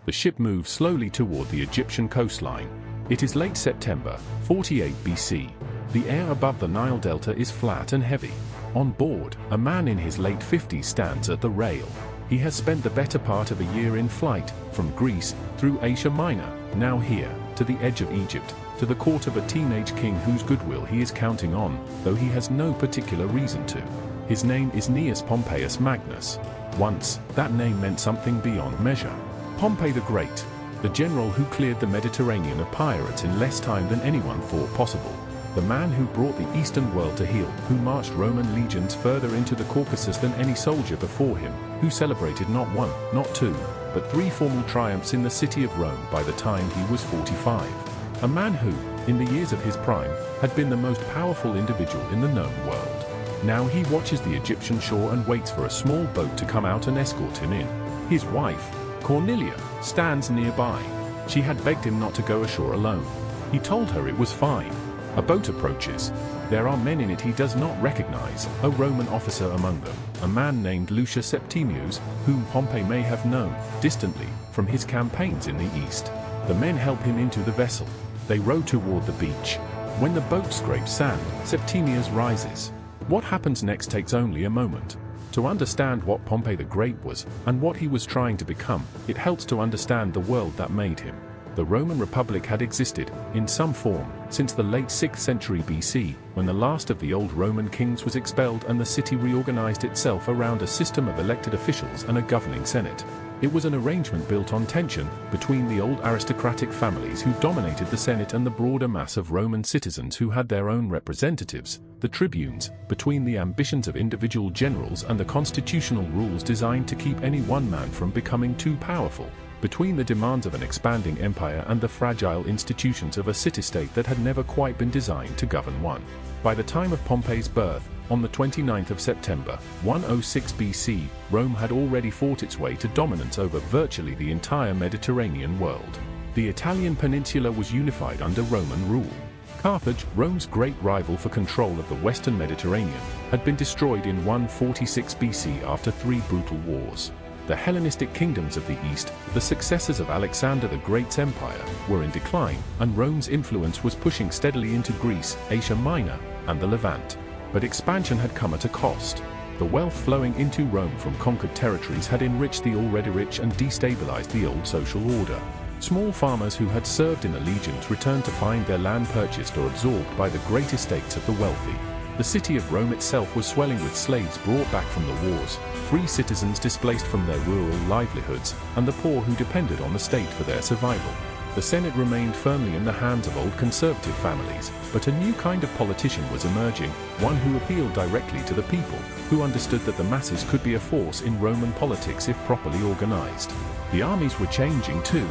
The ship moves slowly toward the Egyptian coastline. It is late September, 48 BC. The air above the Nile Delta is flat and heavy. On board, a man in his late 50s stands at the rail. He has spent the better part of a year in flight, from Greece, through Asia Minor, now here, to the edge of Egypt, to the court of a teenage king whose goodwill he is counting on, though he has no particular reason to. His name is Gnaeus Pompeius Magnus. Once, that name meant something beyond measure. Pompey the Great, the general who cleared the Mediterranean of pirates in less time than anyone thought possible. The man who brought the Eastern world to heel, who marched Roman legions further into the Caucasus than any soldier before him, who celebrated not one, not two, but 3 formal triumphs in the city of Rome by the time he was 45. A man who, in the years of his prime, had been the most powerful individual in the known world. Now he watches the Egyptian shore and waits for a small boat to come out and escort him in. His wife, Cornelia, stands nearby. She had begged him not to go ashore alone. He told her it was fine. A boat approaches. There are men in it he does not recognize, a Roman officer among them, a man named Lucius Septimius, whom Pompey may have known, distantly, from his campaigns in the east. The men help him into the vessel. They row toward the beach. When the boat scrapes sand, Septimius rises. What happens next takes only a moment. To understand what Pompey the Great was, and what he was trying to become, it helps to understand the world that made him. The Roman Republic had existed, in some form, since the late 6th century BC, when the last of the old Roman kings was expelled and the city reorganized itself around a system of elected officials and a governing senate. It was an arrangement built on tension between the old aristocratic families who dominated the Senate and the broader mass of Roman citizens who had their own representatives, the tribunes, between the ambitions of individual generals and the constitutional rules designed to keep any one man from becoming too powerful, between the demands of an expanding empire and the fragile institutions of a city-state that had never quite been designed to govern one. By the time of Pompey's birth, on the 29th of September, 106 BC, Rome had already fought its way to dominance over virtually the entire Mediterranean world. The Italian peninsula was unified under Roman rule. Carthage, Rome's great rival for control of the western Mediterranean, had been destroyed in 146 BC after 3 brutal wars. The Hellenistic kingdoms of the East, the successors of Alexander the Great's empire, were in decline, and Rome's influence was pushing steadily into Greece, Asia Minor, and the Levant. But expansion had come at a cost. The wealth flowing into Rome from conquered territories had enriched the already rich and destabilized the old social order. Small farmers who had served in the legions returned to find their land purchased or absorbed by the great estates of the wealthy. The city of Rome itself was swelling with slaves brought back from the wars, free citizens displaced from their rural livelihoods, and the poor who depended on the state for their survival. The Senate remained firmly in the hands of old conservative families, but a new kind of politician was emerging, one who appealed directly to the people, who understood that the masses could be a force in Roman politics if properly organized. The armies were changing too.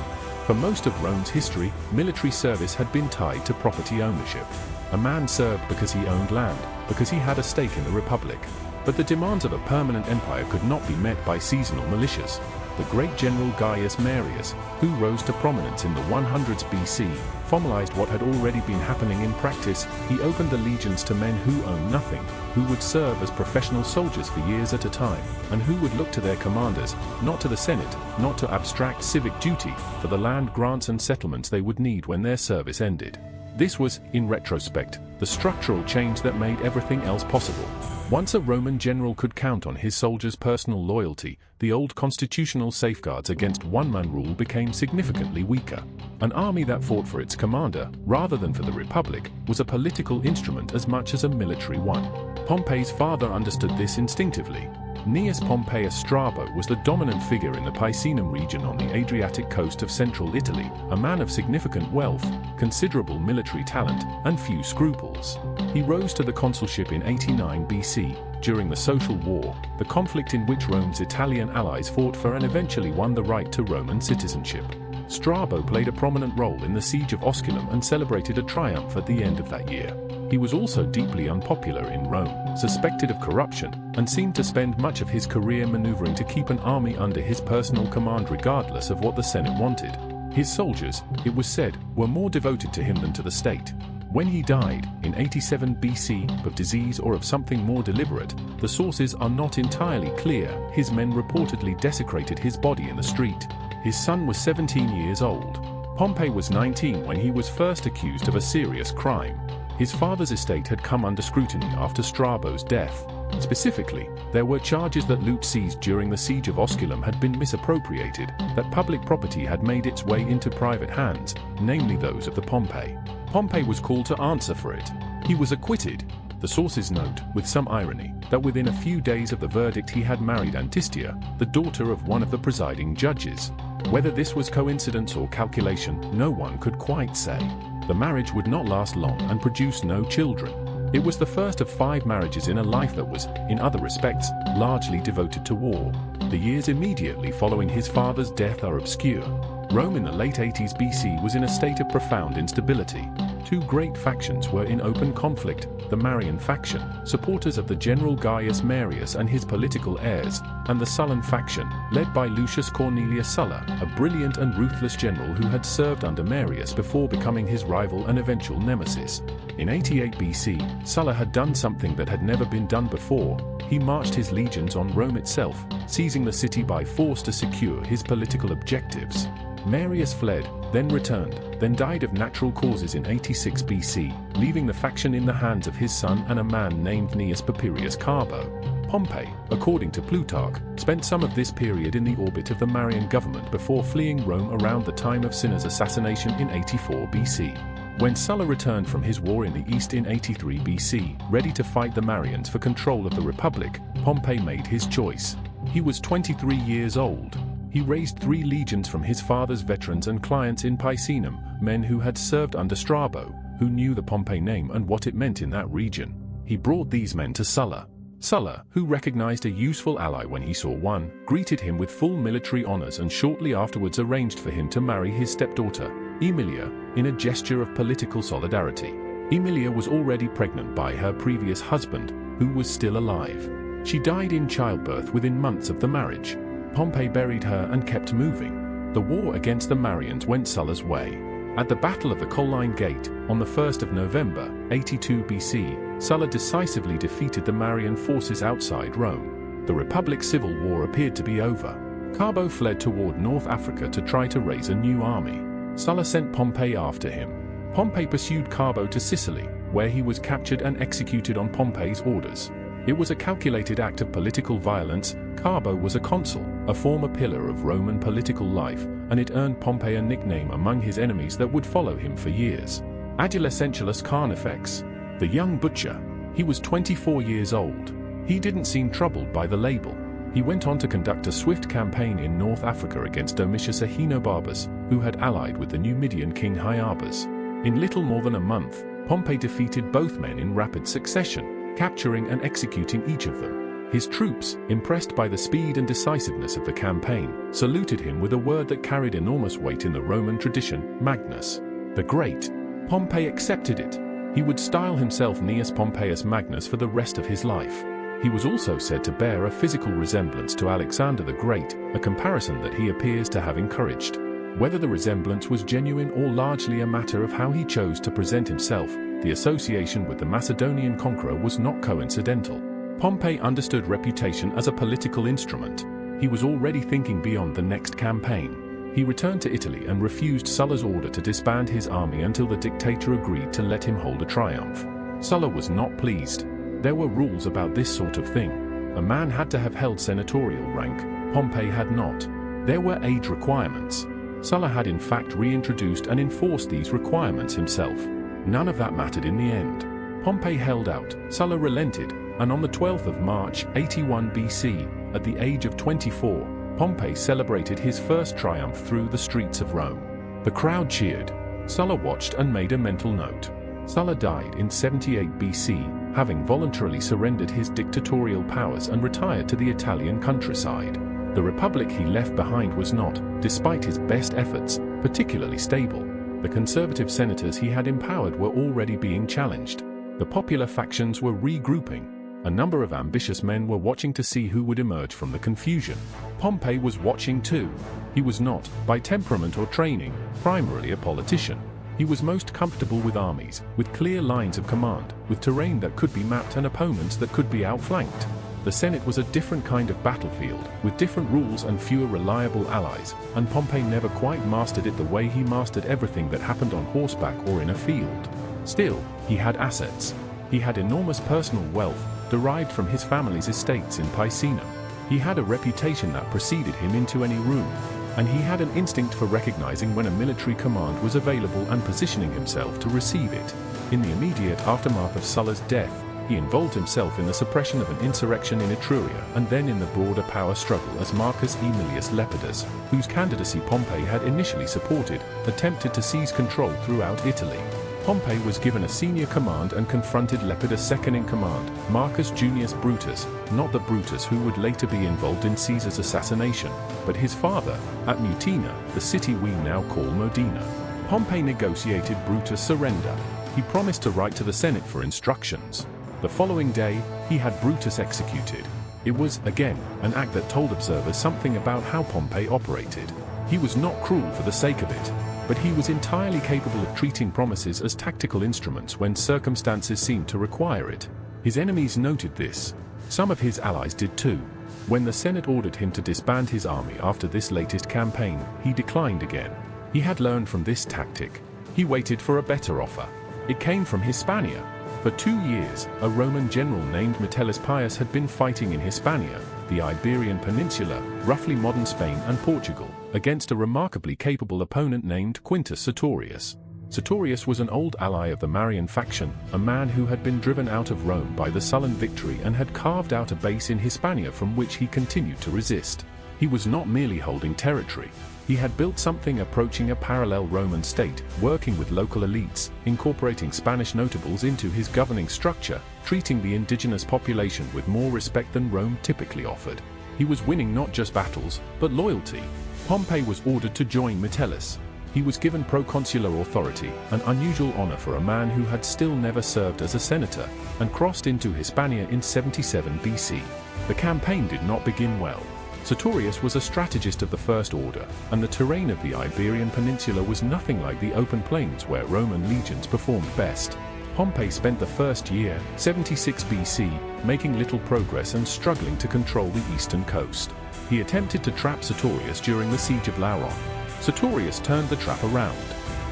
For most of Rome's history, military service had been tied to property ownership. A man served because he owned land, because he had a stake in the republic. But the demands of a permanent empire could not be met by seasonal militias. The great general Gaius Marius, who rose to prominence in the 100s BC, formalized what had already been happening in practice. He opened the legions to men who owned nothing, who would serve as professional soldiers for years at a time, and who would look to their commanders, not to the Senate, not to abstract civic duty, for the land grants and settlements they would need when their service ended. This was, in retrospect, the structural change that made everything else possible. Once a Roman general could count on his soldiers' personal loyalty, the old constitutional safeguards against one-man rule became significantly weaker. An army that fought for its commander, rather than for the republic, was a political instrument as much as a military one. Pompey's father understood this instinctively. Gnaeus Pompeius Strabo was the dominant figure in the Picenum region on the Adriatic coast of central Italy, a man of significant wealth, considerable military talent, and few scruples. He rose to the consulship in 89 BC, during the Social War, the conflict in which Rome's Italian allies fought for and eventually won the right to Roman citizenship. Strabo played a prominent role in the siege of Osculum and celebrated a triumph at the end of that year. He was also deeply unpopular in Rome, suspected of corruption, and seemed to spend much of his career maneuvering to keep an army under his personal command regardless of what the Senate wanted. His soldiers, it was said, were more devoted to him than to the state. When he died, in 87 BC, of disease or of something more deliberate, the sources are not entirely clear. His men reportedly desecrated his body in the street. His son was 17 years old. Pompey was 19 when he was first accused of a serious crime. His father's estate had come under scrutiny after Strabo's death. Specifically, there were charges that loot seized during the siege of Osculum had been misappropriated, that public property had made its way into private hands, namely those of the Pompey. Pompey was called to answer for it. He was acquitted. The sources note, with some irony, that within a few days of the verdict he had married Antistia, the daughter of one of the presiding judges. Whether this was coincidence or calculation, no one could quite say. The marriage would not last long and produce no children. It was the first of 5 marriages in a life that was, in other respects, largely devoted to war. The years immediately following his father's death are obscure. Rome in the late 80s BC was in a state of profound instability. 2 great factions were in open conflict, the Marian faction, supporters of the general Gaius Marius and his political heirs, and the Sullan faction, led by Lucius Cornelius Sulla, a brilliant and ruthless general who had served under Marius before becoming his rival and eventual nemesis. In 88 BC, Sulla had done something that had never been done before. He marched his legions on Rome itself, seizing the city by force to secure his political objectives. Marius fled, then returned, then died of natural causes in 86 BC, leaving the faction in the hands of his son and a man named Gnaeus Pompeius Carbo. Pompey, according to Plutarch, spent some of this period in the orbit of the Marian government before fleeing Rome around the time of Cinna's assassination in 84 BC. When Sulla returned from his war in the east in 83 BC, ready to fight the Marians for control of the Republic, Pompey made his choice. He was 23 years old. He raised 3 legions from his father's veterans and clients in Picenum, men who had served under Strabo, who knew the Pompey name and what it meant in that region. He brought these men to Sulla. Sulla, who recognized a useful ally when he saw one, greeted him with full military honors and shortly afterwards arranged for him to marry his stepdaughter, Aemilia, in a gesture of political solidarity. Aemilia was already pregnant by her previous husband, who was still alive. She died in childbirth within months of the marriage. Pompey buried her and kept moving. The war against the Marians went Sulla's way. At the Battle of the Colline Gate, on the 1st of November, 82 BC, Sulla decisively defeated the Marian forces outside Rome. The Republic's civil war appeared to be over. Carbo fled toward North Africa to try to raise a new army. Sulla sent Pompey after him. Pompey pursued Carbo to Sicily, where he was captured and executed on Pompey's orders. It was a calculated act of political violence. Carbo was a consul, a former pillar of Roman political life, and it earned Pompey a nickname among his enemies that would follow him for years. Adulescentulus Carnifex, the young butcher. He was 24 years old. He didn't seem troubled by the label. He went on to conduct a swift campaign in North Africa against Domitius Ahenobarbus, who had allied with the Numidian king Hyarbas. In little more than a month, Pompey defeated both men in rapid succession, capturing and executing each of them. His troops, impressed by the speed and decisiveness of the campaign, saluted him with a word that carried enormous weight in the Roman tradition, Magnus, the Great. Pompey accepted it. He would style himself Gnaeus Pompeius Magnus for the rest of his life. He was also said to bear a physical resemblance to Alexander the Great, a comparison that he appears to have encouraged. Whether the resemblance was genuine or largely a matter of how he chose to present himself, the association with the Macedonian conqueror was not coincidental. Pompey understood reputation as a political instrument. He was already thinking beyond the next campaign. He returned to Italy and refused Sulla's order to disband his army until the dictator agreed to let him hold a triumph. Sulla was not pleased. There were rules about this sort of thing. A man had to have held senatorial rank. Pompey had not. There were age requirements. Sulla had in fact reintroduced and enforced these requirements himself. None of that mattered in the end. Pompey held out, Sulla relented, and on the 12th of March, 81 BC, at the age of 24, Pompey celebrated his first triumph through the streets of Rome. The crowd cheered. Sulla watched and made a mental note. Sulla died in 78 BC, having voluntarily surrendered his dictatorial powers and retired to the Italian countryside. The republic he left behind was not, despite his best efforts, particularly stable. The conservative senators he had empowered were already being challenged. The popular factions were regrouping. A number of ambitious men were watching to see who would emerge from the confusion. Pompey was watching too. He was not, by temperament or training, primarily a politician. He was most comfortable with armies, with clear lines of command, with terrain that could be mapped and opponents that could be outflanked. The Senate was a different kind of battlefield, with different rules and fewer reliable allies, and Pompey never quite mastered it the way he mastered everything that happened on horseback or in a field. Still, he had assets. He had enormous personal wealth, derived from his family's estates in Picenum. He had a reputation that preceded him into any room, and he had an instinct for recognizing when a military command was available and positioning himself to receive it. In the immediate aftermath of Sulla's death, he involved himself in the suppression of an insurrection in Etruria and then in the broader power struggle as Marcus Aemilius Lepidus, whose candidacy Pompey had initially supported, attempted to seize control throughout Italy. Pompey was given a senior command and confronted Lepidus' second-in-command, Marcus Junius Brutus, not the Brutus who would later be involved in Caesar's assassination, but his father, at Mutina, the city we now call Modena. Pompey negotiated Brutus' surrender. He promised to write to the Senate for instructions. The following day, he had Brutus executed. It was, again, an act that told observers something about how Pompey operated. He was not cruel for the sake of it, but he was entirely capable of treating promises as tactical instruments when circumstances seemed to require it. His enemies noted this. Some of his allies did too. When the Senate ordered him to disband his army after this latest campaign, he declined again. He had learned from this tactic. He waited for a better offer. It came from Hispania. For 2 years, a Roman general named Metellus Pius had been fighting in Hispania, the Iberian Peninsula, roughly modern Spain and Portugal, against a remarkably capable opponent named Quintus Sertorius. Sertorius was an old ally of the Marian faction, a man who had been driven out of Rome by the Sullan victory and had carved out a base in Hispania from which he continued to resist. He was not merely holding territory. He had built something approaching a parallel Roman state, working with local elites, incorporating Spanish notables into his governing structure, treating the indigenous population with more respect than Rome typically offered. He was winning not just battles, but loyalty. Pompey was ordered to join Metellus. He was given proconsular authority, an unusual honor for a man who had still never served as a senator, and crossed into Hispania in 77 BC. The campaign did not begin well. Sertorius was a strategist of the first order, and the terrain of the Iberian Peninsula was nothing like the open plains where Roman legions performed best. Pompey spent the first year, 76 BC, making little progress and struggling to control the eastern coast. He attempted to trap Sertorius during the siege of Lauron. Sertorius turned the trap around.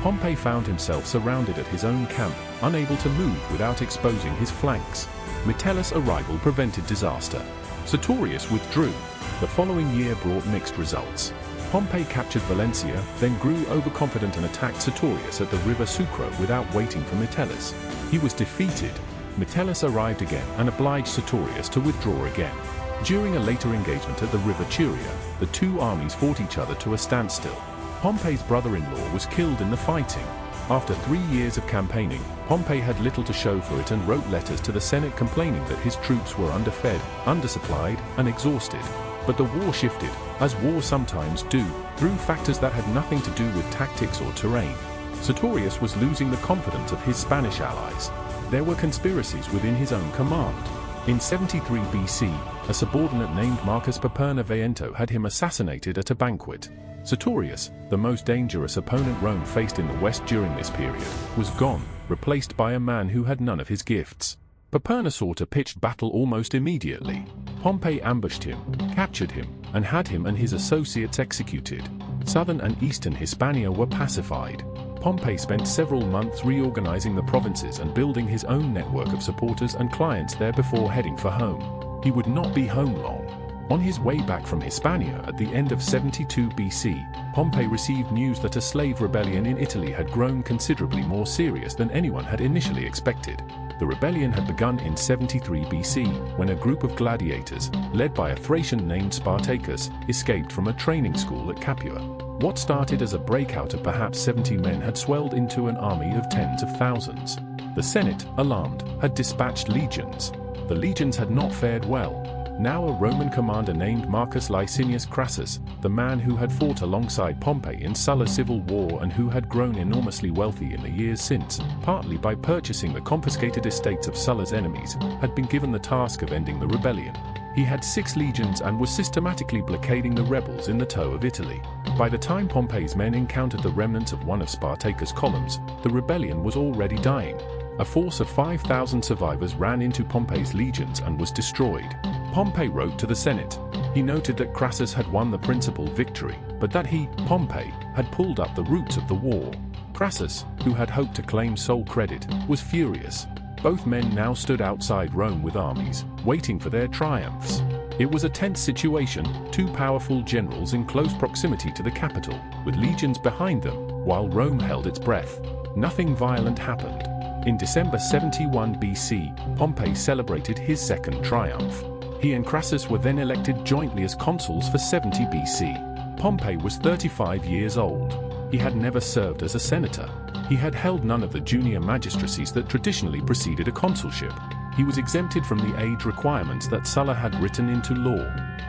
Pompey found himself surrounded at his own camp, unable to move without exposing his flanks. Metellus' arrival prevented disaster. Sertorius withdrew. The following year brought mixed results. Pompey captured Valencia, then grew overconfident and attacked Sertorius at the river Sucro without waiting for Metellus. He was defeated. Metellus arrived again and obliged Sertorius to withdraw again. During a later engagement at the river Turia, the two armies fought each other to a standstill. Pompey's brother-in-law was killed in the fighting. After 3 years of campaigning, Pompey had little to show for it and wrote letters to the Senate complaining that his troops were underfed, undersupplied, and exhausted. But the war shifted, as wars sometimes do, through factors that had nothing to do with tactics or terrain. Sertorius was losing the confidence of his Spanish allies. There were conspiracies within his own command. In 73 BC, a subordinate named Marcus Paperna Veiento had him assassinated at a banquet. Sertorius, the most dangerous opponent Rome faced in the west during this period, was gone, replaced by a man who had none of his gifts. Paperna sought a pitched battle almost immediately. Pompey ambushed him, captured him, and had him and his associates executed. Southern and eastern Hispania were pacified. Pompey spent several months reorganizing the provinces and building his own network of supporters and clients there before heading for home. He would not be home long. On his way back from Hispania at the end of 72 BC, Pompey received news that a slave rebellion in Italy had grown considerably more serious than anyone had initially expected. The rebellion had begun in 73 BC, when a group of gladiators, led by a Thracian named Spartacus, escaped from a training school at Capua. What started as a breakout of perhaps 70 men had swelled into an army of tens of thousands. The Senate, alarmed, had dispatched legions. The legions had not fared well. Now a Roman commander named Marcus Licinius Crassus, the man who had fought alongside Pompey in Sulla's civil war and who had grown enormously wealthy in the years since, partly by purchasing the confiscated estates of Sulla's enemies, had been given the task of ending the rebellion. He had 6 legions and was systematically blockading the rebels in the toe of Italy. By the time Pompey's men encountered the remnants of one of Spartacus' columns, the rebellion was already dying. A force of 5,000 survivors ran into Pompey's legions and was destroyed. Pompey wrote to the Senate. He noted that Crassus had won the principal victory, but that he, Pompey, had pulled up the roots of the war. Crassus, who had hoped to claim sole credit, was furious. Both men now stood outside Rome with armies, waiting for their triumphs. It was a tense situation, two powerful generals in close proximity to the capital, with legions behind them, while Rome held its breath. Nothing violent happened. In December 71 BC, Pompey celebrated his second triumph. He and Crassus were then elected jointly as consuls for 70 BC. Pompey was 35 years old. He had never served as a senator. He had held none of the junior magistracies that traditionally preceded a consulship. He was exempted from the age requirements that Sulla had written into law.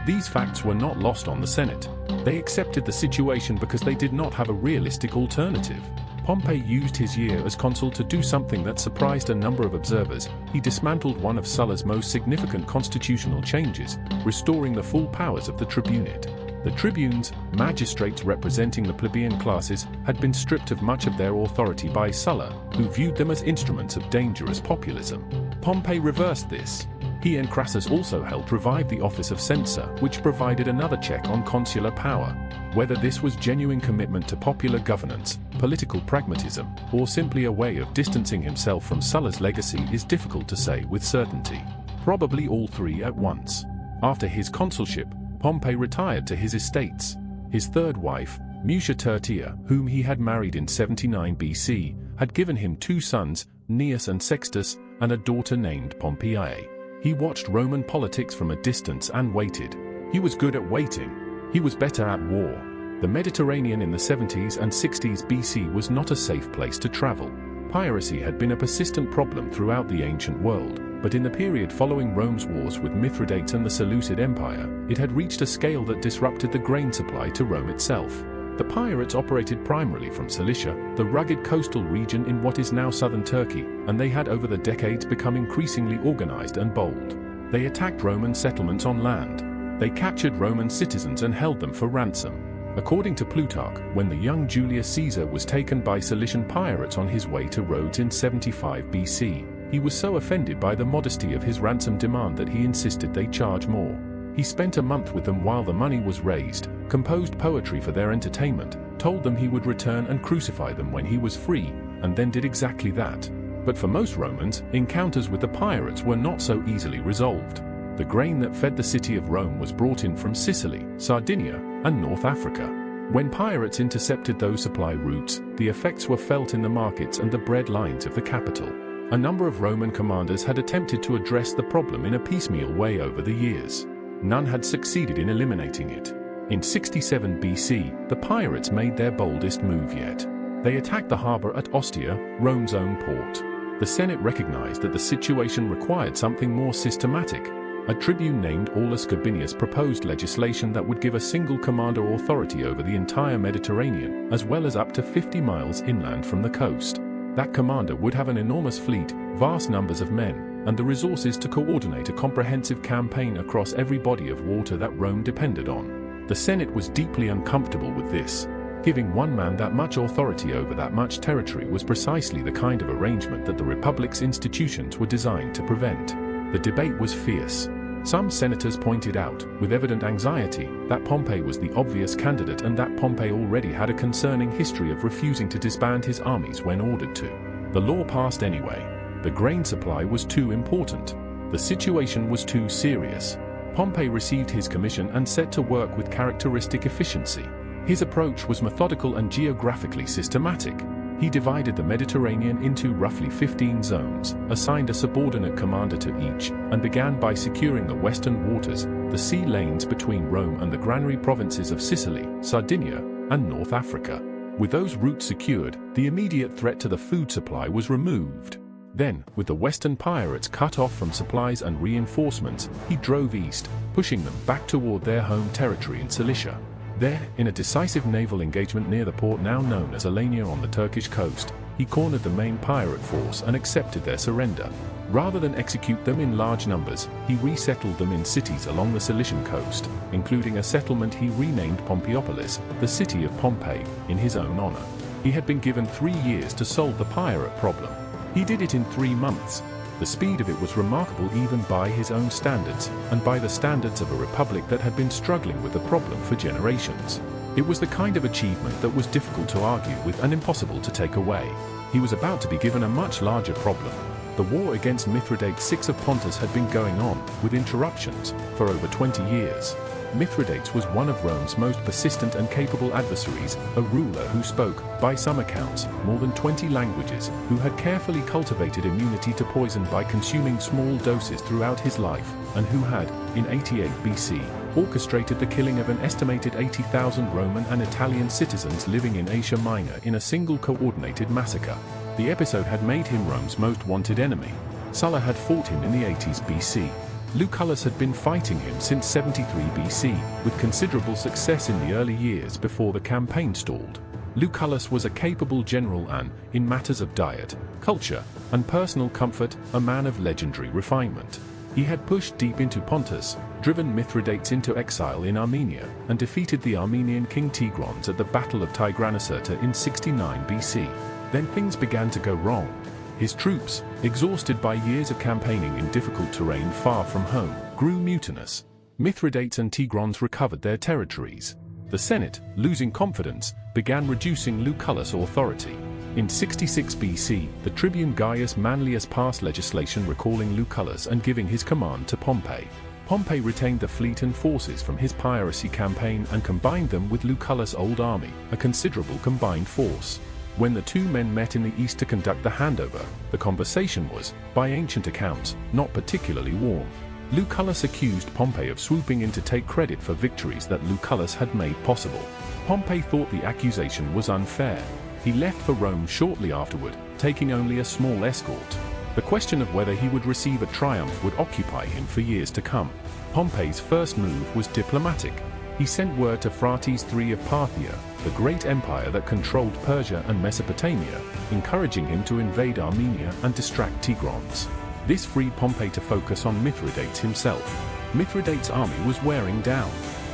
These facts were not lost on the Senate. They accepted the situation because they did not have a realistic alternative. Pompey used his year as consul to do something that surprised a number of observers. He dismantled one of Sulla's most significant constitutional changes, restoring the full powers of the tribunate. The tribunes, magistrates representing the plebeian classes, had been stripped of much of their authority by Sulla, who viewed them as instruments of dangerous populism. Pompey reversed this. He and Crassus also helped revive the office of censor, which provided another check on consular power. Whether this was genuine commitment to popular governance, political pragmatism, or simply a way of distancing himself from Sulla's legacy is difficult to say with certainty. Probably all three at once. After his consulship, Pompey retired to his estates. His third wife, Mutia Tertia, whom he had married in 79 BC, had given him two sons, Gnaeus and Sextus, and a daughter named Pompeia. He watched Roman politics from a distance and waited. He was good at waiting. He was better at war. The Mediterranean in the 70s and 60s BC was not a safe place to travel. Piracy had been a persistent problem throughout the ancient world, but in the period following Rome's wars with Mithridates and the Seleucid Empire, it had reached a scale that disrupted the grain supply to Rome itself. The pirates operated primarily from Cilicia, the rugged coastal region in what is now southern Turkey, and they had over the decades become increasingly organized and bold. They attacked Roman settlements on land. They captured Roman citizens and held them for ransom. According to Plutarch, when the young Julius Caesar was taken by Cilician pirates on his way to Rhodes in 75 BC, he was so offended by the modesty of his ransom demand that he insisted they charge more. He spent a month with them while the money was raised, composed poetry for their entertainment, told them he would return and crucify them when he was free, and then did exactly that. But for most Romans, encounters with the pirates were not so easily resolved. The grain that fed the city of Rome was brought in from Sicily, Sardinia, and North Africa. When pirates intercepted those supply routes, the effects were felt in the markets and the bread lines of the capital. A number of Roman commanders had attempted to address the problem in a piecemeal way over the years. None had succeeded in eliminating it. In 67 BC, the pirates made their boldest move yet. They attacked the harbor at Ostia, Rome's own port. The Senate recognized that the situation required something more systematic. A tribune named Aulus Gabinius proposed legislation that would give a single commander authority over the entire Mediterranean, as well as up to 50 miles inland from the coast. That commander would have an enormous fleet, vast numbers of men, and the resources to coordinate a comprehensive campaign across every body of water that Rome depended on. The Senate was deeply uncomfortable with this. Giving one man that much authority over that much territory was precisely the kind of arrangement that the Republic's institutions were designed to prevent. The debate was fierce. Some senators pointed out, with evident anxiety, that Pompey was the obvious candidate and that Pompey already had a concerning history of refusing to disband his armies when ordered to. The law passed anyway. The grain supply was too important. The situation was too serious. Pompey received his commission and set to work with characteristic efficiency. His approach was methodical and geographically systematic. He divided the Mediterranean into roughly 15 zones, assigned a subordinate commander to each, and began by securing the western waters, the sea lanes between Rome and the granary provinces of Sicily, Sardinia, and North Africa. With those routes secured, the immediate threat to the food supply was removed. Then, with the western pirates cut off from supplies and reinforcements, he drove east, pushing them back toward their home territory in Cilicia. There, in a decisive naval engagement near the port now known as Alania on the Turkish coast, he cornered the main pirate force and accepted their surrender. Rather than execute them in large numbers, he resettled them in cities along the Cilician coast, including a settlement he renamed Pompeiopolis, the city of Pompeii, in his own honor. He had been given 3 years to solve the pirate problem. He did it in 3 months. The speed of it was remarkable even by his own standards, and by the standards of a republic that had been struggling with the problem for generations. It was the kind of achievement that was difficult to argue with and impossible to take away. He was about to be given a much larger problem. The war against Mithridates VI of Pontus had been going on, with interruptions, for over 20 years. Mithridates was one of Rome's most persistent and capable adversaries, a ruler who spoke, by some accounts, more than 20 languages, who had carefully cultivated immunity to poison by consuming small doses throughout his life, and who had, in 88 BC, orchestrated the killing of an estimated 80,000 Roman and Italian citizens living in Asia Minor in a single coordinated massacre. The episode had made him Rome's most wanted enemy. Sulla had fought him in the 80s BC. Lucullus had been fighting him since 73 BC, with considerable success in the early years before the campaign stalled. Lucullus was a capable general and, in matters of diet, culture, and personal comfort, a man of legendary refinement. He had pushed deep into Pontus, driven Mithridates into exile in Armenia, and defeated the Armenian king Tigranes at the Battle of Tigranocerta in 69 BC. Then things began to go wrong. His troops, exhausted by years of campaigning in difficult terrain far from home, grew mutinous. Mithridates and Tigranes recovered their territories. The Senate, losing confidence, began reducing Lucullus' authority. In 66 BC, the tribune Gaius Manlius passed legislation recalling Lucullus and giving his command to Pompey. Pompey retained the fleet and forces from his piracy campaign and combined them with Lucullus' old army, a considerable combined force. When the two men met in the east to conduct the handover, the conversation was, by ancient accounts, not particularly warm. Lucullus accused Pompey of swooping in to take credit for victories that Lucullus had made possible. Pompey thought the accusation was unfair. He left for Rome shortly afterward, taking only a small escort. The question of whether he would receive a triumph would occupy him for years to come. Pompey's first move was diplomatic. He sent word to Phraates III of Parthia, the great empire that controlled Persia and Mesopotamia, encouraging him to invade Armenia and distract Tigranes. This freed Pompey to focus on Mithridates himself. Mithridates' army was wearing down.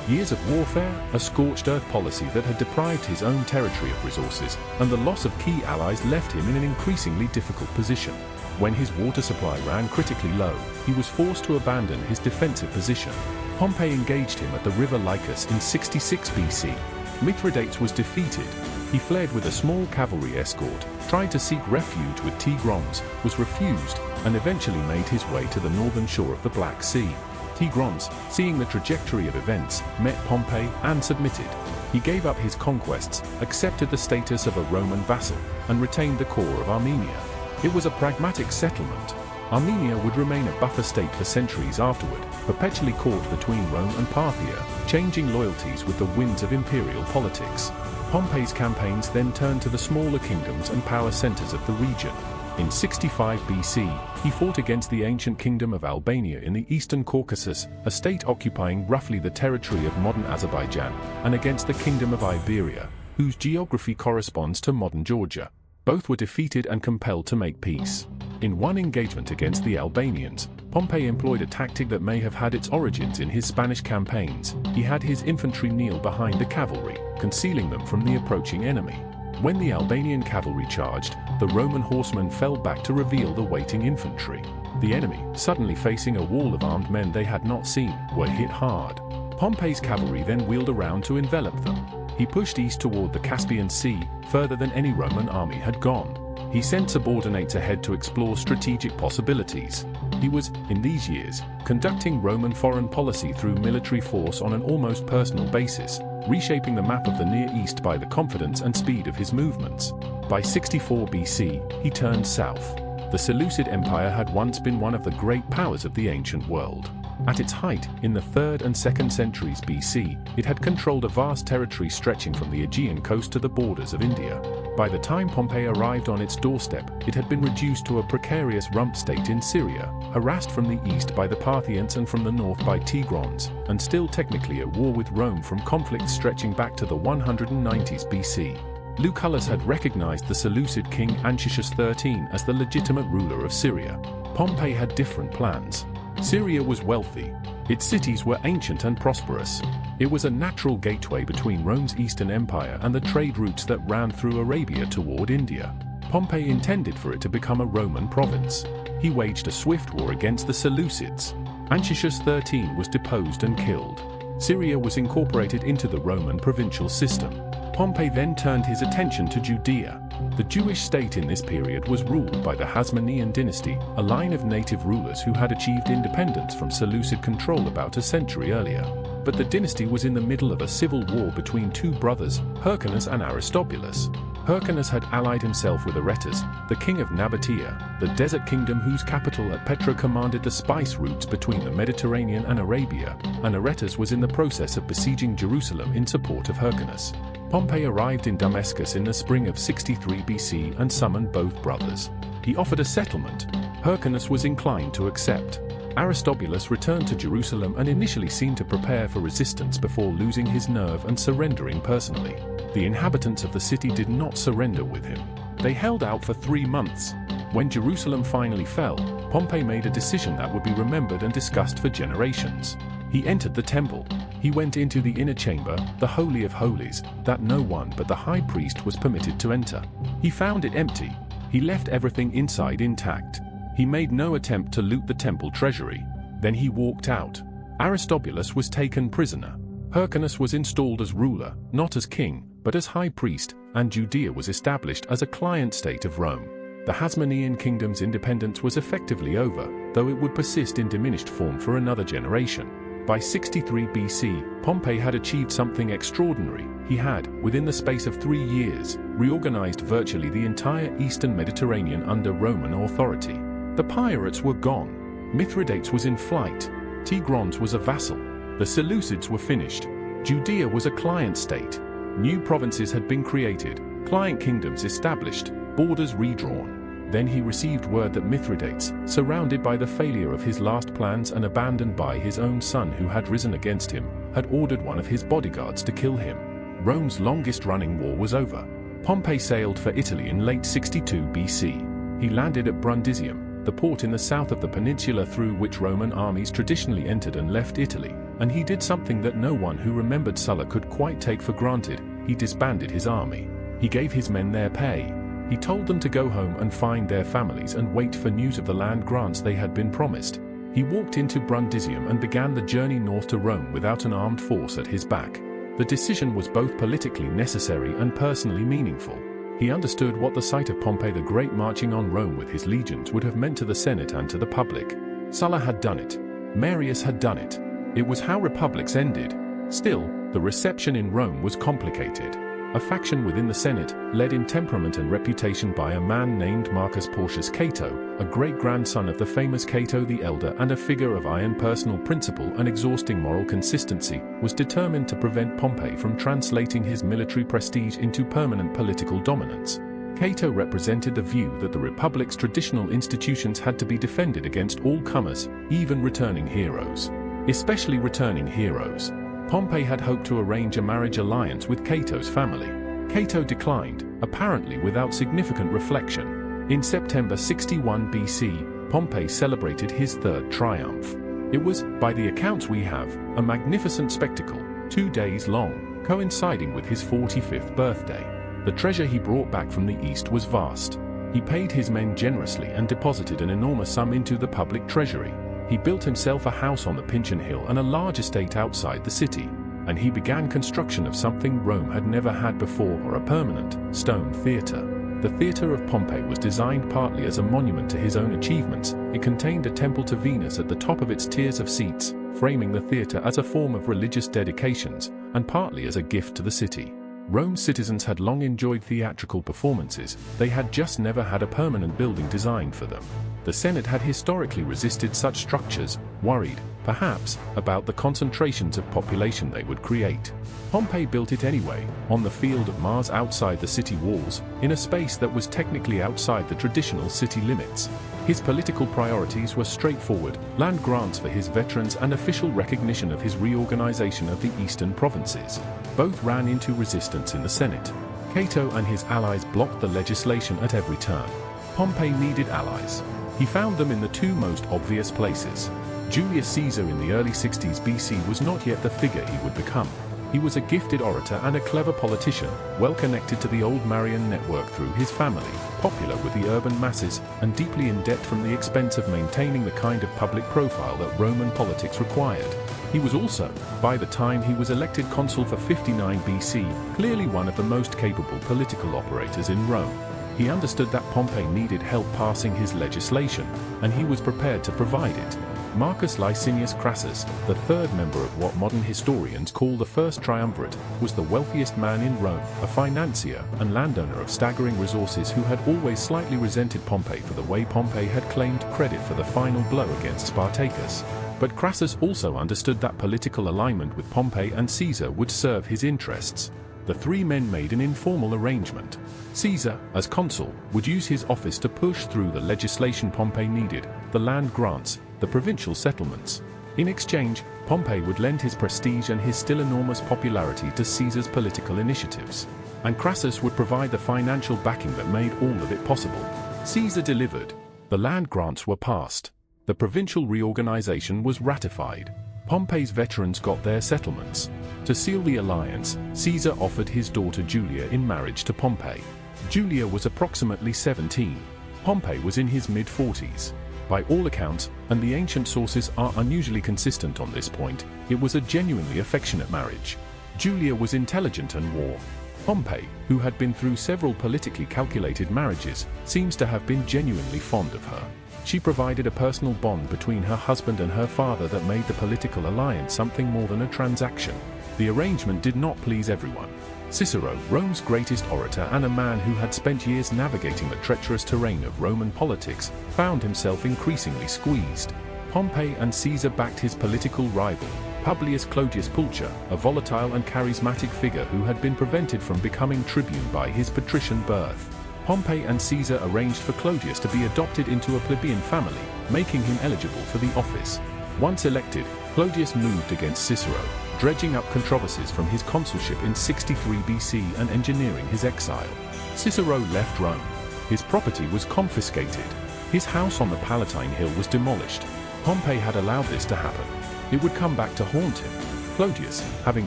Years of warfare, a scorched earth policy that had deprived his own territory of resources, and the loss of key allies left him in an increasingly difficult position. When his water supply ran critically low, he was forced to abandon his defensive position. Pompey engaged him at the river Lycus in 66 BC. Mithridates was defeated. He fled with a small cavalry escort, tried to seek refuge with Tigranes, was refused, and eventually made his way to the northern shore of the Black Sea. Tigranes, seeing the trajectory of events, met Pompey and submitted. He gave up his conquests, accepted the status of a Roman vassal, and retained the core of Armenia. It was a pragmatic settlement. Armenia would remain a buffer state for centuries afterward, perpetually caught between Rome and Parthia, changing loyalties with the winds of imperial politics. Pompey's campaigns then turned to the smaller kingdoms and power centers of the region. In 65 BC, he fought against the ancient kingdom of Albania in the eastern Caucasus, a state occupying roughly the territory of modern Azerbaijan, and against the kingdom of Iberia, whose geography corresponds to modern Georgia. Both were defeated and compelled to make peace. In one engagement against the Albanians, Pompey employed a tactic that may have had its origins in his Spanish campaigns. He had his infantry kneel behind the cavalry, concealing them from the approaching enemy. When the Albanian cavalry charged, the Roman horsemen fell back to reveal the waiting infantry. The enemy, suddenly facing a wall of armed men they had not seen, were hit hard. Pompey's cavalry then wheeled around to envelop them. He pushed east toward the Caspian Sea, further than any Roman army had gone. He sent subordinates ahead to explore strategic possibilities. He was, in these years, conducting Roman foreign policy through military force on an almost personal basis, reshaping the map of the Near East by the confidence and speed of his movements. By 64 BC, he turned south. The Seleucid Empire had once been one of the great powers of the ancient world. At its height, in the 3rd and 2nd centuries BC, it had controlled a vast territory stretching from the Aegean coast to the borders of India. By the time Pompey arrived on its doorstep, it had been reduced to a precarious rump state in Syria, harassed from the east by the Parthians and from the north by Tigranes, and still technically at war with Rome from conflicts stretching back to the 190s BC. Lucullus had recognized the Seleucid king Antiochus XIII as the legitimate ruler of Syria. Pompey had different plans. Syria was wealthy. Its cities were ancient and prosperous. It was a natural gateway between Rome's Eastern Empire and the trade routes that ran through Arabia toward India. Pompey intended for it to become a Roman province. He waged a swift war against the Seleucids. Antiochus XIII was deposed and killed. Syria was incorporated into the Roman provincial system. Pompey then turned his attention to Judea. The Jewish state in this period was ruled by the Hasmonean dynasty, a line of native rulers who had achieved independence from Seleucid control about a century earlier. But the dynasty was in the middle of a civil war between two brothers, Hyrcanus and Aristobulus. Hyrcanus had allied himself with Aretas, the king of Nabatea, the desert kingdom whose capital at Petra commanded the spice routes between the Mediterranean and Arabia, and Aretas was in the process of besieging Jerusalem in support of Hyrcanus. Pompey arrived in Damascus in the spring of 63 BC and summoned both brothers. He offered a settlement. Hyrcanus was inclined to accept. Aristobulus returned to Jerusalem and initially seemed to prepare for resistance before losing his nerve and surrendering personally. The inhabitants of the city did not surrender with him. They held out for 3 months. When Jerusalem finally fell, Pompey made a decision that would be remembered and discussed for generations. He entered the temple. He went into the inner chamber, the Holy of Holies, that no one but the high priest was permitted to enter. He found it empty. He left everything inside intact. He made no attempt to loot the temple treasury. Then he walked out. Aristobulus was taken prisoner. Hyrcanus was installed as ruler, not as king, but as high priest, and Judea was established as a client state of Rome. The Hasmonean kingdom's independence was effectively over, though it would persist in diminished form for another generation. By 63 BC, Pompey had achieved something extraordinary. He had, within the space of 3 years, reorganized virtually the entire eastern Mediterranean under Roman authority. The pirates were gone. Mithridates was in flight. Tigranes was a vassal. The Seleucids were finished. Judea was a client state. New provinces had been created, client kingdoms established, borders redrawn. Then he received word that Mithridates, surrounded by the failure of his last plans and abandoned by his own son who had risen against him, had ordered one of his bodyguards to kill him. Rome's longest-running war was over. Pompey sailed for Italy in late 62 BC. He landed at Brundisium, the port in the south of the peninsula through which Roman armies traditionally entered and left Italy, and he did something that no one who remembered Sulla could quite take for granted. He disbanded his army. He gave his men their pay. He told them to go home and find their families and wait for news of the land grants they had been promised. He walked into Brundisium and began the journey north to Rome without an armed force at his back. The decision was both politically necessary and personally meaningful. He understood what the sight of Pompey the Great marching on Rome with his legions would have meant to the Senate and to the public. Sulla had done it. Marius had done it. It was how republics ended. Still, the reception in Rome was complicated. A faction within the Senate, led in temperament and reputation by a man named Marcus Porcius Cato, a great-grandson of the famous Cato the Elder and a figure of iron personal principle and exhausting moral consistency, was determined to prevent Pompey from translating his military prestige into permanent political dominance. Cato represented the view that the Republic's traditional institutions had to be defended against all comers, even returning heroes. Especially returning heroes. Pompey had hoped to arrange a marriage alliance with Cato's family. Cato declined, apparently without significant reflection. In September 61 BC, Pompey celebrated his third triumph. It was, by the accounts we have, a magnificent spectacle, 2 days long, coinciding with his 45th birthday. The treasure he brought back from the east was vast. He paid his men generously and deposited an enormous sum into the public treasury. He built himself a house on the Pincian Hill and a large estate outside the city, and he began construction of something Rome had never had before, or a permanent, stone theatre. The theatre of Pompey was designed partly as a monument to his own achievements. It contained a temple to Venus at the top of its tiers of seats, framing the theatre as a form of religious dedications, and partly as a gift to the city. Rome's citizens had long enjoyed theatrical performances, they had just never had a permanent building designed for them. The Senate had historically resisted such structures, worried, perhaps, about the concentrations of population they would create. Pompey built it anyway, on the field of Mars outside the city walls, in a space that was technically outside the traditional city limits. His political priorities were straightforward: land grants for his veterans and official recognition of his reorganization of the eastern provinces. Both ran into resistance in the Senate. Cato and his allies blocked the legislation at every turn. Pompey needed allies. He found them in the two most obvious places. Julius Caesar in the early 60s BC was not yet the figure he would become. He was a gifted orator and a clever politician, well connected to the old Marian network through his family, popular with the urban masses, and deeply in debt from the expense of maintaining the kind of public profile that Roman politics required. He was also, by the time he was elected consul for 59 BC, clearly one of the most capable political operators in Rome. He understood that Pompey needed help passing his legislation, and he was prepared to provide it. Marcus Licinius Crassus, the third member of what modern historians call the First Triumvirate, was the wealthiest man in Rome, a financier and landowner of staggering resources who had always slightly resented Pompey for the way Pompey had claimed credit for the final blow against Spartacus. But Crassus also understood that political alignment with Pompey and Caesar would serve his interests. The three men made an informal arrangement. Caesar, as consul, would use his office to push through the legislation Pompey needed, the land grants, the provincial settlements. In exchange, Pompey would lend his prestige and his still enormous popularity to Caesar's political initiatives. And Crassus would provide the financial backing that made all of it possible. Caesar delivered. The land grants were passed. The provincial reorganization was ratified. Pompey's veterans got their settlements. To seal the alliance, Caesar offered his daughter Julia in marriage to Pompey. Julia was approximately 17. Pompey was in his mid-40s. By all accounts, and the ancient sources are unusually consistent on this point, it was a genuinely affectionate marriage. Julia was intelligent and warm. Pompey, who had been through several politically calculated marriages, seems to have been genuinely fond of her. She provided a personal bond between her husband and her father that made the political alliance something more than a transaction. The arrangement did not please everyone. Cicero, Rome's greatest orator and a man who had spent years navigating the treacherous terrain of Roman politics, found himself increasingly squeezed. Pompey and Caesar backed his political rival, Publius Clodius Pulcher, a volatile and charismatic figure who had been prevented from becoming tribune by his patrician birth. Pompey and Caesar arranged for Clodius to be adopted into a plebeian family, making him eligible for the office. Once elected, Clodius moved against Cicero, dredging up controversies from his consulship in 63 BC and engineering his exile. Cicero left Rome. His property was confiscated. His house on the Palatine Hill was demolished. Pompey had allowed this to happen. It would come back to haunt him. Clodius, having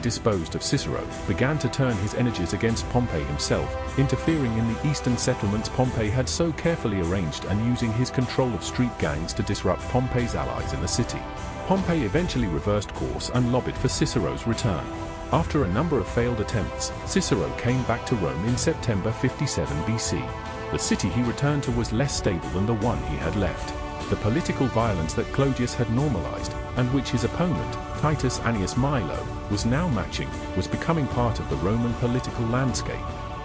disposed of Cicero, began to turn his energies against Pompey himself, interfering in the eastern settlements Pompey had so carefully arranged and using his control of street gangs to disrupt Pompey's allies in the city. Pompey eventually reversed course and lobbied for Cicero's return. After a number of failed attempts, Cicero came back to Rome in September 57 BC. The city he returned to was less stable than the one he had left. The political violence that Clodius had normalized, and which his opponent, Titus Annius Milo, was now matching, was becoming part of the Roman political landscape.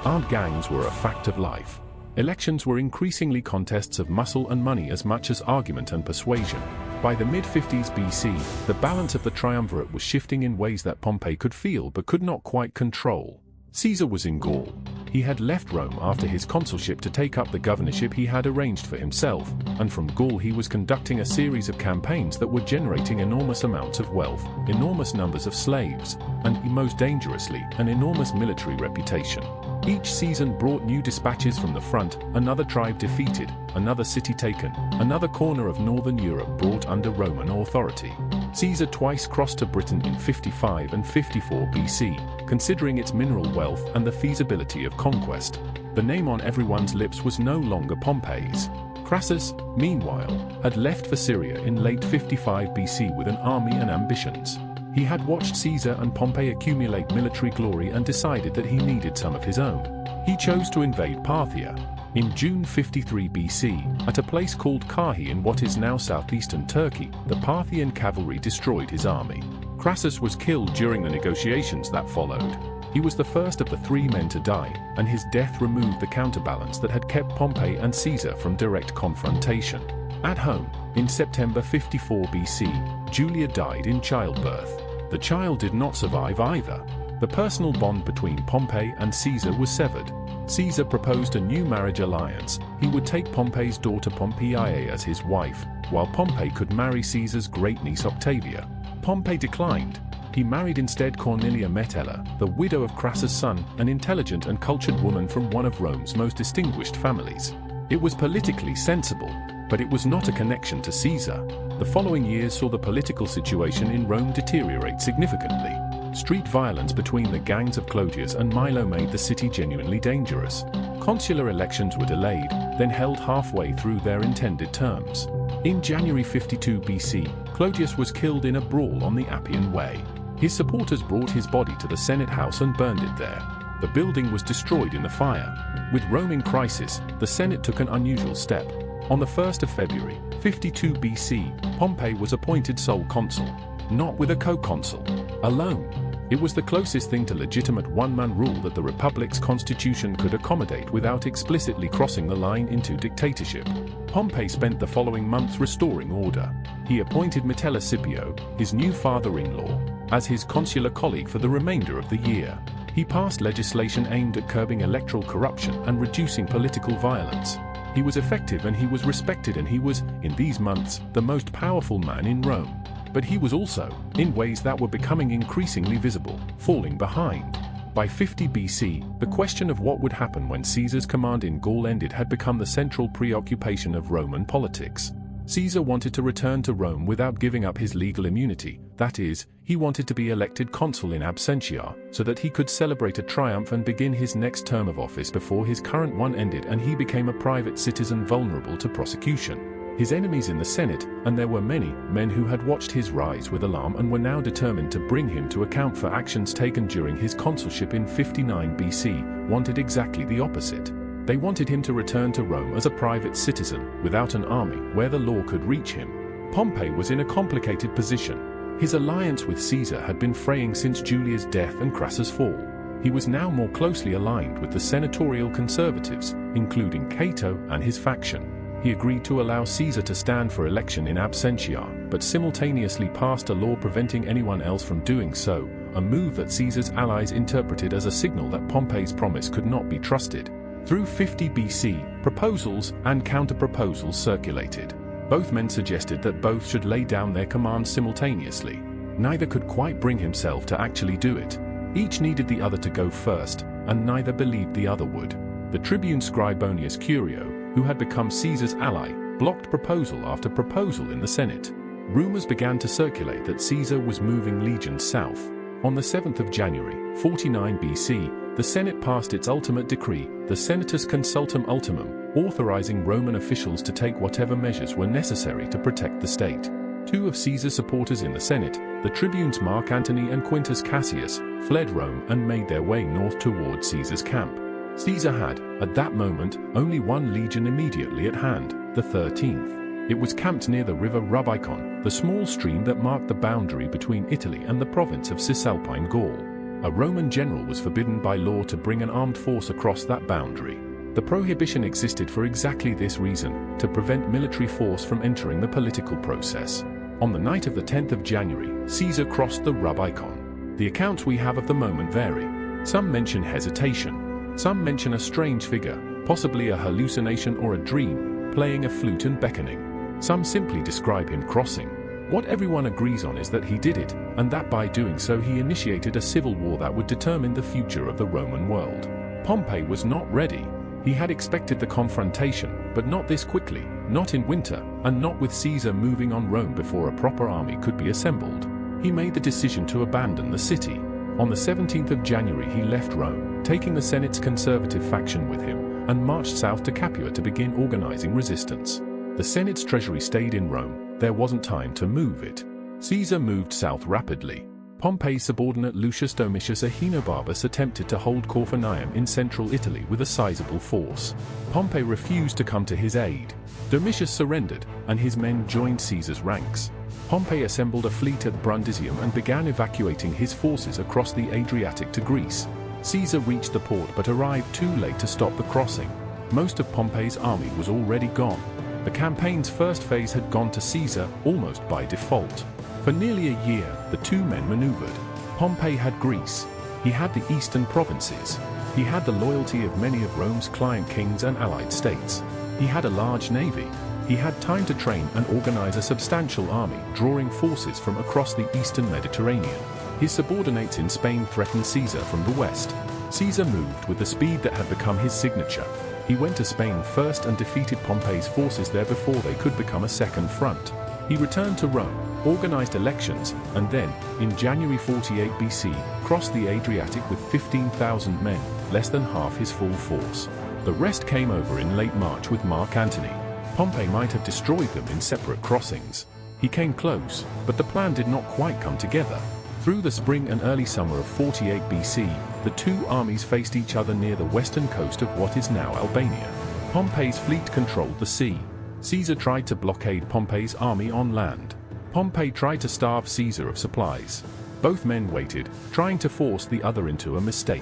Armed gangs were a fact of life. Elections were increasingly contests of muscle and money as much as argument and persuasion. By the mid-50s BC, the balance of the triumvirate was shifting in ways that Pompey could feel but could not quite control. Caesar was in Gaul. He had left Rome after his consulship to take up the governorship he had arranged for himself, and from Gaul he was conducting a series of campaigns that were generating enormous amounts of wealth, enormous numbers of slaves, and, most dangerously, an enormous military reputation. Each season brought new dispatches from the front, another tribe defeated, another city taken, another corner of northern Europe brought under Roman authority. Caesar twice crossed to Britain in 55 and 54 BC, considering its mineral wealth and the feasibility of conquest. The name on everyone's lips was no longer Pompey's. Crassus, meanwhile, had left for Syria in late 55 BC with an army and ambitions. He had watched Caesar and Pompey accumulate military glory and decided that he needed some of his own. He chose to invade Parthia. In June 53 BC, at a place called Carrhae in what is now southeastern Turkey, the Parthian cavalry destroyed his army. Crassus was killed during the negotiations that followed. He was the first of the three men to die, and his death removed the counterbalance that had kept Pompey and Caesar from direct confrontation. At home, in September 54 BC, Julia died in childbirth. The child did not survive either. The personal bond between Pompey and Caesar was severed. Caesar proposed a new marriage alliance. He would take Pompey's daughter Pompeia as his wife, while Pompey could marry Caesar's great-niece Octavia. Pompey declined. He married instead Cornelia Metella, the widow of Crassus' son, an intelligent and cultured woman from one of Rome's most distinguished families. It was politically sensible, but it was not a connection to Caesar. The following years saw the political situation in Rome deteriorate significantly. Street violence between the gangs of Clodius and Milo made the city genuinely dangerous. Consular elections were delayed, then held halfway through their intended terms. In January 52 BC, Clodius was killed in a brawl on the Appian Way. His supporters brought his body to the Senate house and burned it there. The building was destroyed in the fire. With Rome in crisis, the Senate took an unusual step. On the 1st of February, 52 BC, Pompey was appointed sole consul, not with a co-consul, alone. It was the closest thing to legitimate one-man rule that the Republic's constitution could accommodate without explicitly crossing the line into dictatorship. Pompey spent the following months restoring order. He appointed Metellus Scipio, his new father-in-law, as his consular colleague for the remainder of the year. He passed legislation aimed at curbing electoral corruption and reducing political violence. He was effective and he was respected, and he was, in these months, the most powerful man in Rome. But he was also, in ways that were becoming increasingly visible, falling behind. By 50 BC, the question of what would happen when Caesar's command in Gaul ended had become the central preoccupation of Roman politics. Caesar wanted to return to Rome without giving up his legal immunity, that is, he wanted to be elected consul in absentia, so that he could celebrate a triumph and begin his next term of office before his current one ended and he became a private citizen vulnerable to prosecution. His enemies in the Senate, and there were many men who had watched his rise with alarm and were now determined to bring him to account for actions taken during his consulship in 59 BC, wanted exactly the opposite. They wanted him to return to Rome as a private citizen, without an army, where the law could reach him. Pompey was in a complicated position. His alliance with Caesar had been fraying since Julia's death and Crassus' fall. He was now more closely aligned with the senatorial conservatives, including Cato and his faction. He agreed to allow Caesar to stand for election in absentia, but simultaneously passed a law preventing anyone else from doing so, a move that Caesar's allies interpreted as a signal that Pompey's promise could not be trusted. Through 50 BC, proposals and counter-proposals circulated. Both men suggested that both should lay down their commands simultaneously. Neither could quite bring himself to actually do it. Each needed the other to go first, and neither believed the other would. The tribune Scribonius Curio, who had become Caesar's ally, blocked proposal after proposal in the Senate. Rumors began to circulate that Caesar was moving legions south. On the 7th of January, 49 BC, the Senate passed its ultimate decree, the Senatus Consultum Ultimum, authorizing Roman officials to take whatever measures were necessary to protect the state. Two of Caesar's supporters in the Senate, the tribunes Mark Antony and Quintus Cassius, fled Rome and made their way north toward Caesar's camp. Caesar had, at that moment, only one legion immediately at hand, the 13th. It was camped near the river Rubicon, the small stream that marked the boundary between Italy and the province of Cisalpine Gaul. A Roman general was forbidden by law to bring an armed force across that boundary. The prohibition existed for exactly this reason, to prevent military force from entering the political process. On the night of the 10th of January, Caesar crossed the Rubicon. The accounts we have of the moment vary. Some mention hesitation. Some mention a strange figure, possibly a hallucination or a dream, playing a flute and beckoning. Some simply describe him crossing. What everyone agrees on is that he did it, and that by doing so he initiated a civil war that would determine the future of the Roman world. Pompey was not ready. He had expected the confrontation, but not this quickly, not in winter, and not with Caesar moving on Rome before a proper army could be assembled. He made the decision to abandon the city. On the 17th of January he left Rome, taking the Senate's conservative faction with him, and marched south to Capua to begin organizing resistance. The Senate's treasury stayed in Rome. There wasn't time to move it. Caesar moved south rapidly. Pompey's subordinate Lucius Domitius Ahenobarbus attempted to hold Corfinium in central Italy with a sizable force. Pompey refused to come to his aid. Domitius surrendered, and his men joined Caesar's ranks. Pompey assembled a fleet at Brundisium and began evacuating his forces across the Adriatic to Greece. Caesar reached the port but arrived too late to stop the crossing. Most of Pompey's army was already gone. The campaign's first phase had gone to Caesar almost by default. For nearly a year, the two men maneuvered. Pompey had Greece. He had the eastern provinces. He had the loyalty of many of Rome's client kings and allied states. He had a large navy. He had time to train and organize a substantial army, drawing forces from across the eastern Mediterranean. His subordinates in Spain threatened Caesar from the west. Caesar moved with the speed that had become his signature. He went to Spain first and defeated Pompey's forces there before they could become a second front. He returned to Rome, organized elections, and then, in January 48 BC, crossed the Adriatic with 15,000 men, less than half his full force. The rest came over in late March with Mark Antony. Pompey might have destroyed them in separate crossings. He came close, but the plan did not quite come together. Through the spring and early summer of 48 BC, the two armies faced each other near the western coast of what is now Albania. Pompey's fleet controlled the sea. Caesar tried to blockade Pompey's army on land. Pompey tried to starve Caesar of supplies. Both men waited, trying to force the other into a mistake.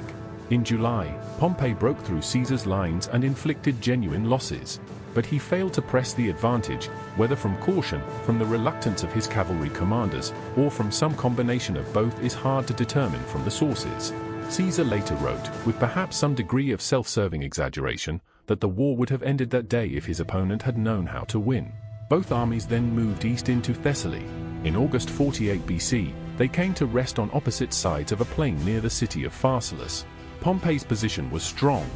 In July, Pompey broke through Caesar's lines and inflicted genuine losses. But he failed to press the advantage, whether from caution, from the reluctance of his cavalry commanders, or from some combination of both is hard to determine from the sources. Caesar later wrote, with perhaps some degree of self-serving exaggeration, that the war would have ended that day if his opponent had known how to win. Both armies then moved east into Thessaly. In August 48 BC, they came to rest on opposite sides of a plain near the city of Pharsalus. Pompey's position was strong.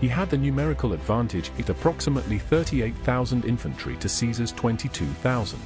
He had the numerical advantage at approximately 38,000 infantry to Caesar's 22,000.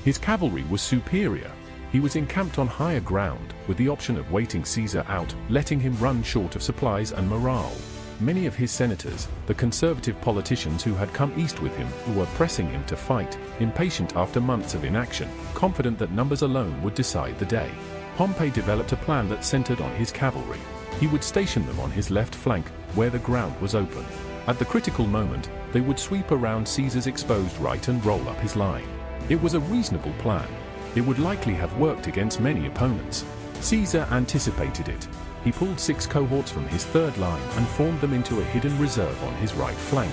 His cavalry was superior. He was encamped on higher ground, with the option of waiting Caesar out, letting him run short of supplies and morale. Many of his senators, the conservative politicians who had come east with him, were pressing him to fight, impatient after months of inaction, confident that numbers alone would decide the day. Pompey developed a plan that centered on his cavalry. He would station them on his left flank, where the ground was open. At the critical moment, they would sweep around Caesar's exposed right and roll up his line. It was a reasonable plan. It would likely have worked against many opponents. Caesar anticipated it. He pulled 6 cohorts from his third line and formed them into a hidden reserve on his right flank.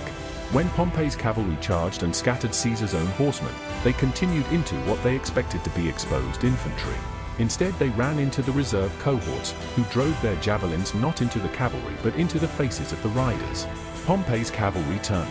When Pompey's cavalry charged and scattered Caesar's own horsemen, they continued into what they expected to be exposed infantry. Instead, they ran into the reserve cohorts, who drove their javelins not into the cavalry but into the faces of the riders. Pompey's cavalry turned.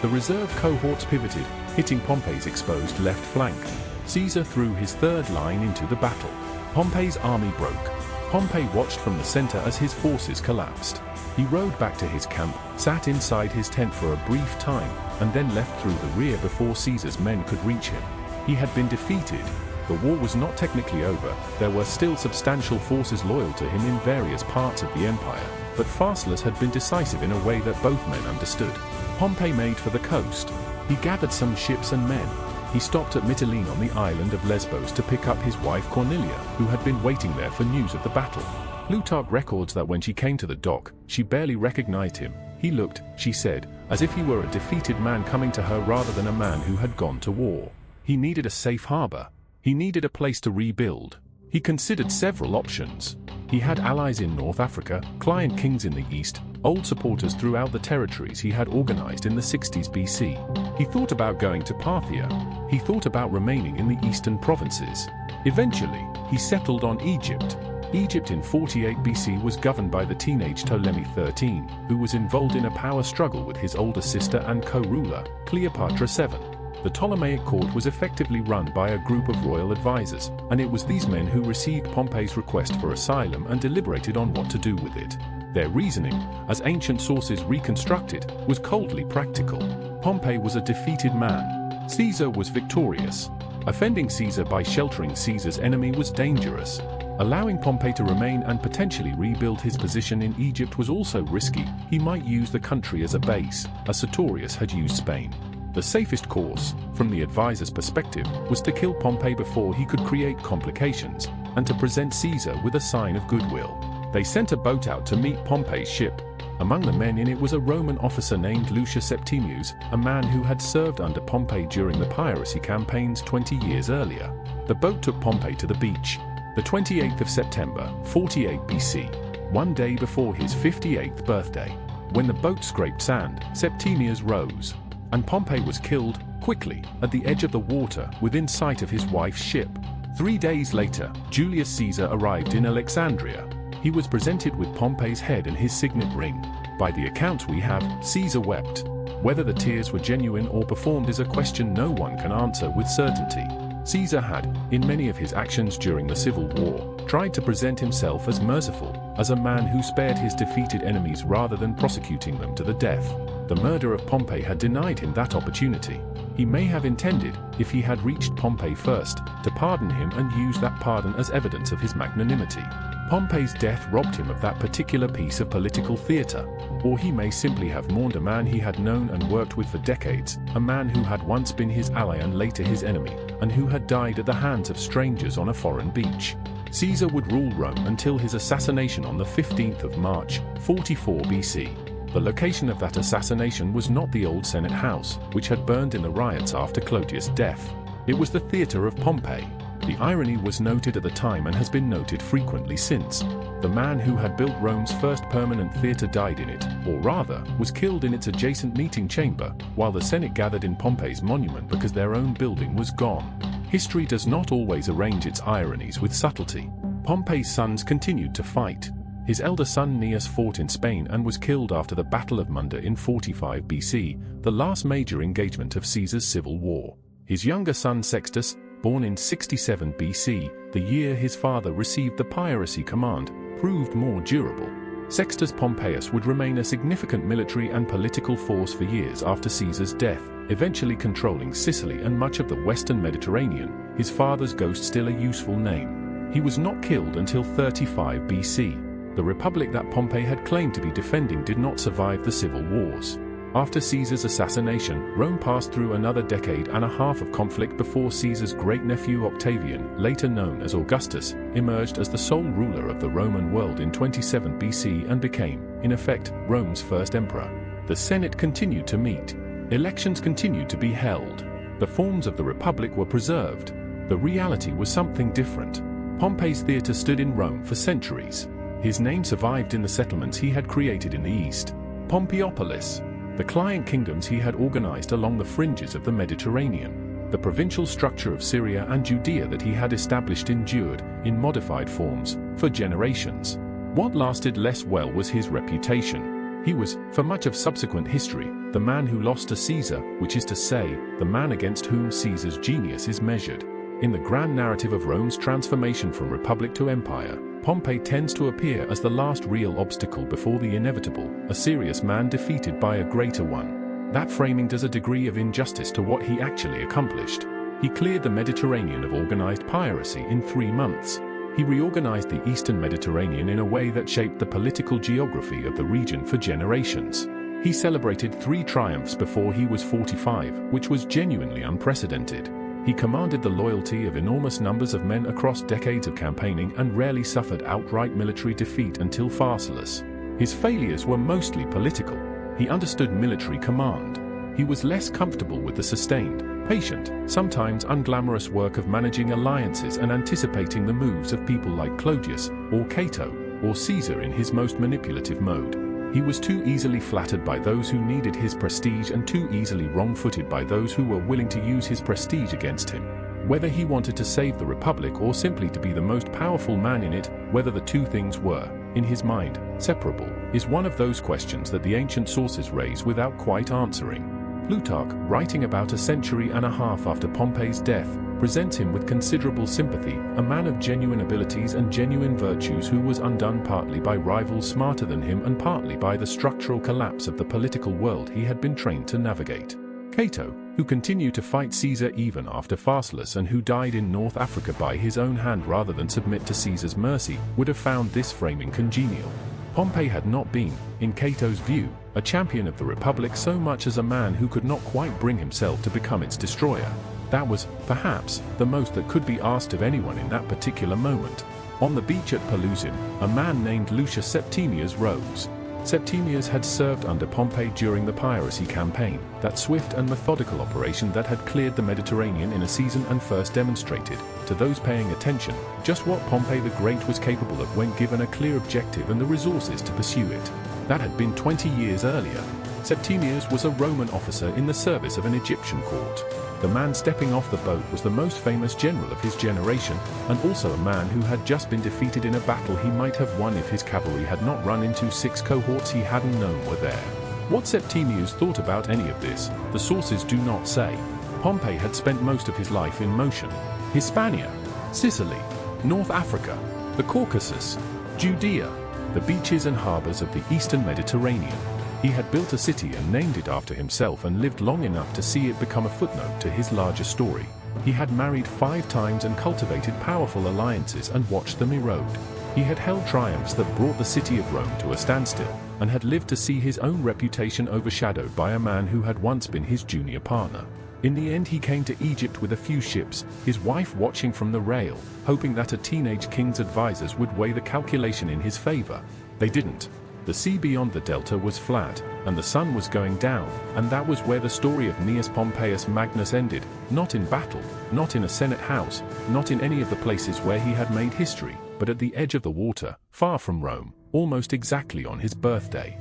The reserve cohorts pivoted, hitting Pompey's exposed left flank. Caesar threw his third line into the battle. Pompey's army broke. Pompey watched from the center as his forces collapsed. He rode back to his camp, sat inside his tent for a brief time, and then left through the rear before Caesar's men could reach him. He had been defeated. The war was not technically over. There were still substantial forces loyal to him in various parts of the empire, but Pharsalus had been decisive in a way that both men understood. Pompey made for the coast. He gathered some ships and men. He stopped at Mytilene on the island of Lesbos to pick up his wife Cornelia, who had been waiting there for news of the battle. Plutarch records that when she came to the dock, she barely recognized him. He looked, she said, as if he were a defeated man coming to her rather than a man who had gone to war. He needed a safe harbor. He needed a place to rebuild. He considered several options. He had allies in North Africa, client kings in the east, old supporters throughout the territories he had organized in the 60s BC. He thought about going to Parthia. He thought about remaining in the eastern provinces. Eventually, he settled on Egypt. Egypt in 48 BC was governed by the teenage Ptolemy XIII, who was involved in a power struggle with his older sister and co-ruler, Cleopatra VII. The Ptolemaic court was effectively run by a group of royal advisors, and it was these men who received Pompey's request for asylum and deliberated on what to do with it. Their reasoning, as ancient sources reconstruct it, was coldly practical. Pompey was a defeated man. Caesar was victorious. Offending Caesar by sheltering Caesar's enemy was dangerous. Allowing Pompey to remain and potentially rebuild his position in Egypt was also risky. He might use the country as a base, as Sertorius had used Spain. The safest course, from the advisor's perspective, was to kill Pompey before he could create complications, and to present Caesar with a sign of goodwill. They sent a boat out to meet Pompey's ship. Among the men in it was a Roman officer named Lucius Septimius, a man who had served under Pompey during the piracy campaigns 20 years earlier. The boat took Pompey to the beach. The 28th of September, 48 BC, one day before his 58th birthday. When the boat scraped sand, Septimius rose, and Pompey was killed, quickly, at the edge of the water, within sight of his wife's ship. 3 days later, Julius Caesar arrived in Alexandria. He was presented with Pompey's head and his signet ring. By the accounts we have, Caesar wept. Whether the tears were genuine or performed is a question no one can answer with certainty. Caesar had, in many of his actions during the Civil War, tried to present himself as merciful, as a man who spared his defeated enemies rather than prosecuting them to the death. The murder of Pompey had denied him that opportunity. He may have intended, if he had reached Pompey first, to pardon him and use that pardon as evidence of his magnanimity. Pompey's death robbed him of that particular piece of political theatre, or he may simply have mourned a man he had known and worked with for decades, a man who had once been his ally and later his enemy, and who had died at the hands of strangers on a foreign beach. Caesar would rule Rome until his assassination on the 15th of March, 44 BC. The location of that assassination was not the old Senate house, which had burned in the riots after Clodius' death. It was the theatre of Pompey. The irony was noted at the time and has been noted frequently since. The man who had built Rome's first permanent theatre died in it, or rather, was killed in its adjacent meeting chamber, while the Senate gathered in Pompey's monument because their own building was gone. History does not always arrange its ironies with subtlety. Pompey's sons continued to fight. His elder son Gnaeus fought in Spain and was killed after the Battle of Munda in 45 BC, the last major engagement of Caesar's civil war. His younger son Sextus, born in 67 BC, the year his father received the piracy command, proved more durable. Sextus Pompeius would remain a significant military and political force for years after Caesar's death, eventually controlling Sicily and much of the western Mediterranean, his father's ghost still a useful name. He was not killed until 35 BC. The republic that Pompey had claimed to be defending did not survive the civil wars. After Caesar's assassination, Rome passed through another decade and a half of conflict before Caesar's great-nephew Octavian, later known as Augustus, emerged as the sole ruler of the Roman world in 27 BC and became, in effect, Rome's first emperor. The Senate continued to meet. Elections continued to be held. The forms of the republic were preserved. The reality was something different. Pompey's theatre stood in Rome for centuries. His name survived in the settlements he had created in the east. Pompeiopolis, the client kingdoms he had organized along the fringes of the Mediterranean. The provincial structure of Syria and Judea that he had established endured, in modified forms, for generations. What lasted less well was his reputation. He was, for much of subsequent history, the man who lost to Caesar, which is to say, the man against whom Caesar's genius is measured. In the grand narrative of Rome's transformation from republic to empire, Pompey tends to appear as the last real obstacle before the inevitable, a serious man defeated by a greater one. That framing does a degree of injustice to what he actually accomplished. He cleared the Mediterranean of organized piracy in 3 months. He reorganized the eastern Mediterranean in a way that shaped the political geography of the region for generations. He celebrated 3 triumphs before he was 45, which was genuinely unprecedented. He commanded the loyalty of enormous numbers of men across decades of campaigning and rarely suffered outright military defeat until Pharsalus. His failures were mostly political. He understood military command. He was less comfortable with the sustained, patient, sometimes unglamorous work of managing alliances and anticipating the moves of people like Clodius, or Cato, or Caesar in his most manipulative mode. He was too easily flattered by those who needed his prestige and too easily wrong-footed by those who were willing to use his prestige against him. Whether he wanted to save the Republic or simply to be the most powerful man in it, whether the two things were, in his mind, separable, is one of those questions that the ancient sources raise without quite answering. Plutarch, writing about a century and a half after Pompey's death, presents him with considerable sympathy, a man of genuine abilities and genuine virtues who was undone partly by rivals smarter than him and partly by the structural collapse of the political world he had been trained to navigate. Cato, who continued to fight Caesar even after Pharsalus and who died in North Africa by his own hand rather than submit to Caesar's mercy, would have found this framing congenial. Pompey had not been, in Cato's view, a champion of the Republic so much as a man who could not quite bring himself to become its destroyer. That was, perhaps, the most that could be asked of anyone in that particular moment. On the beach at Pelusium, a man named Lucius Septimius rose. Septimius had served under Pompey during the piracy campaign, that swift and methodical operation that had cleared the Mediterranean in a season and first demonstrated, to those paying attention, just what Pompey the Great was capable of when given a clear objective and the resources to pursue it. That had been 20 years earlier. Septimius was a Roman officer in the service of an Egyptian court. The man stepping off the boat was the most famous general of his generation, and also a man who had just been defeated in a battle he might have won if his cavalry had not run into 6 cohorts he hadn't known were there. What Septimius thought about any of this, the sources do not say. Pompey had spent most of his life in motion. Hispania, Sicily, North Africa, the Caucasus, Judea, the beaches and harbors of the eastern Mediterranean. He had built a city and named it after himself and lived long enough to see it become a footnote to his larger story. He had married 5 times and cultivated powerful alliances and watched them erode. He had held triumphs that brought the city of Rome to a standstill, and had lived to see his own reputation overshadowed by a man who had once been his junior partner. In the end he came to Egypt with a few ships, his wife watching from the rail, hoping that a teenage king's advisors would weigh the calculation in his favor. They didn't. The sea beyond the delta was flat, and the sun was going down, and that was where the story of Gnaeus Pompeius Magnus ended, not in battle, not in a senate house, not in any of the places where he had made history, but at the edge of the water, far from Rome, almost exactly on his birthday.